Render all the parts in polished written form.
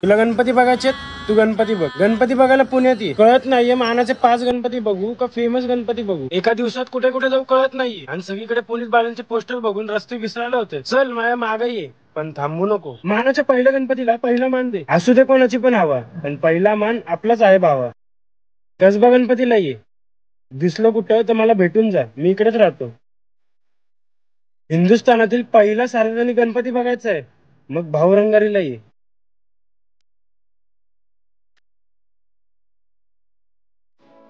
तुला गणपती बघायचे? तू गणपती बघ. गणपती बघायला पुण्यात ये. कळत नाहीये मानाचे 5 गणपती बघू का फेमस गणपती बघू? एका दिवसात कुठे कुठे जाऊ कळत नाहीये. आणि सगळीकडे पोलीस बालांचे पोस्टर बघून रस्ते विसरायला होते. चल माझ्या मागे ये, पण थांबू नको. मानाच्या पहिल्या गणपतीला पहिला मान दे. असू दे कोणाची पण हवा, पण पहिला मान आपलाच आहे भावा. कसबा गणपतीला ये. दिसलो कुठं तर मला भेटून जा, मी इकडेच राहतो. हिंदुस्थानातील पहिला सार्वजनिक गणपती बघायचा आहे? मग भाऊरंगारीला ये.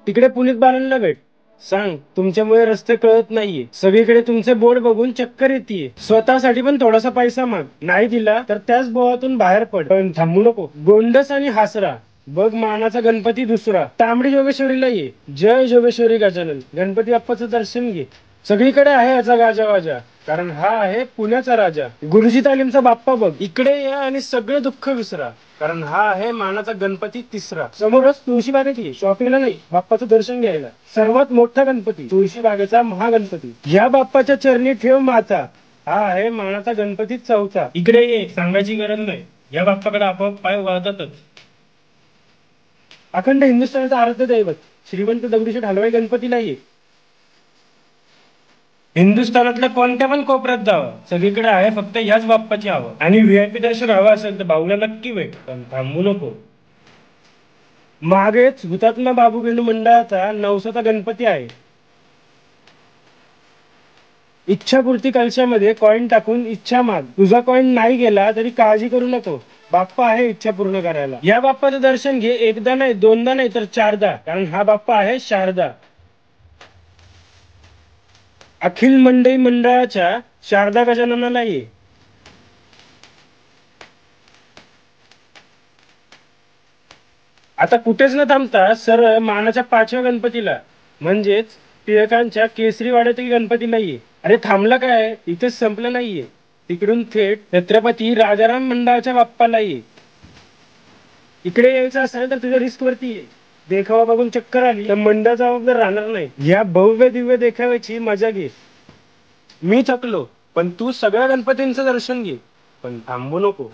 तिकडे पोलीस बालांना भेट. सांग तुमच्यामुळे रस्ते कळत नाहीये. सगळीकडे तुमचे बोर्ड बघून चक्कर येते. स्वतःसाठी पण थोडासा पैसा माग. नाही दिला तर त्याच बोहातून बाहेर पड, पण थांबू नको. गोंडस आणि हासरा बघ मानाचा गणपती दुसरा. तांबडी जोगेश्वरीला ये. जय जोगेश्वरी गजानन. गणपती बाप्पाचं दर्शन घे. सगळीकडे आहे याचा गाजावाजा, कारण हा आहे पुण्याचा राजा. गुरुजी तालीमचा बाप्पा बघ. इकडे या आणि सगळे दुःख विसरा, कारण हा आहे मानाचा गणपती तिसरा. समोरच तुळशीबागेत ये. शॉपिंगला नाही, बाप्पाचं दर्शन घ्यायला. सर्वात मोठा गणपती, तुळशीबागेचा महागणपती. या बाप्पाच्या चरणी ठेव माथा. हा आहे मानाचा गणपती चौथा. इकडे ये, सांगायची गरज नाही, या बाप्पाकडे आपोआप पाय वळतातच. अखंड हिंदुस्थानाचा आराध्य दैवत श्रीमंत दगडूशेठ हलवाई गणपतीला ये. हिंदुस्थानातल्या कोणत्या पण कोपऱ्यात जावं, सगळीकडे आहे फक्त ह्याच बाप्पाची हवं. आणि व्हीआयपी दर्शन हवं असेल तर भाऊला नक्की भेट, पण थांबू नको. मागेच हुतात्मा बाबू गेंडू मंडळाचा नवसाचा गणपती आहे. इच्छापूर्ती कलशामध्ये कॉईन टाकून इच्छा माग. तुझा कॉईन नाही गेला तरी काळजी करू नको, बाप्पा आहे इच्छा पूर्ण करायला. या बाप्पाचं दर्शन घे, एकदा नाही, दोनदा नाही तर चारदा, कारण हा बाप्पा आहे शारदा. अखिल मंडई मंडळाच्या शारदा गजाननाला ये. आता कुठेच न थांबता सरळ मानाच्या 5व्या गणपतीला, म्हणजेच टिळकांच्या केसरीवाड्यातील गणपतीला ये. अरे थांबला काय, इथेच संपलं नाहीये. तिकडून थेट छत्रपती राजाराम मंडळाच्या बाप्पाला ये. इकडे यायचं असेल तर तुझ्या रिस्क वरती ये. देखावा बघून चक्कर आली तर मंडळ जबाबदार राहणार नाही. या भव्य दिव्य देखाव्याची मजा घे. मी थकलो, पण तू सगळ्या गणपतींचं दर्शन घे, पण थांबू नको.